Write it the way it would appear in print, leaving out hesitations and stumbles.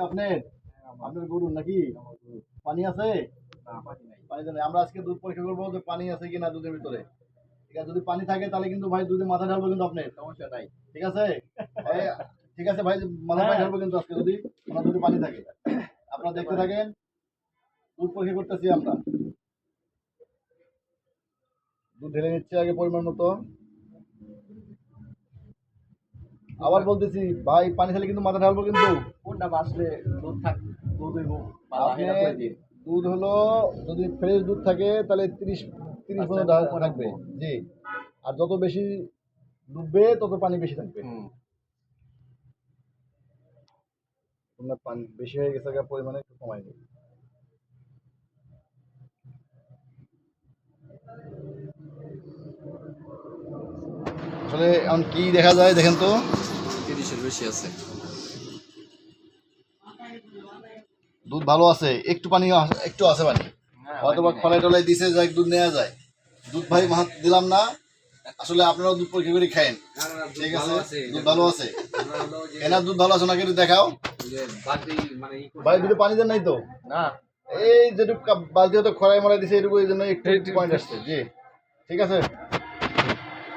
আপনার আপনার গরুর নাকি পানি আছে? পানি তো নেই। আমরা আজকে দুধ পরীক্ষা করবো যে পানি আছে কিনা দুধের ভিতরে। ঠিক আছে, যদি পানি থাকে তাহলে কিন্তু ভাই দুধে মাথা ঢালবো কিন্তু আপনার সমস্যা নাই। ঠিক আছে ভাই, ঠিক আছে ভাই, মাথা পানি ঢালবো কিন্তু আজকে যদি আমার দুধে পানি থাকে। আপনারা দেখতে থাকেন, দুধ পরীক্ষা করতেছি আমরা। দুধ ঢেলে নিচ্ছে আগে পরিমাণ মতো। আবার বলতেছি ভাই, পানি খেলে কিন্তু মাথা ঢালবো কিন্তু। কোনটা বাসলে দুধ থাক দুধ হইব আপনি দুধ হলো, যদি ফ্রেশ দুধ থাকে তাহলে 30 পর্যন্ত থাকবে। জি, আর যত বেশি ডুববে তত পানি বেশি থাকবে। আপনার পানি বেশি হয়ে গেছে, পরিমাণে একটু কমাই দিই। আসলে এখন কি দেখা যায় দেখেন তো, 30-এর বেশি আছে। দুধ ভালো আছে, একটু পানি একটু আছে পানি, হয়তো বা খলাই টলাই দিছে, যাই দুধ নেওয়া যায়। দুধ ভাই মাহাত দিলাম না, আসলে আপনারাও দুধ পরীক্ষা করে খায়েন। ঠিক আছে, দুধ ভালো আছে। এনার দুধ ভালো আছে নাকি একটু দেখাও ভাই। দুধে পানি দেন নাই তো? না, এই যেটুকু বালতি হয়তো খরাই মরাই দিছে, এটুকু এই জন্য একটু পয়েন্ট আসছে। জি, ঠিক আছে।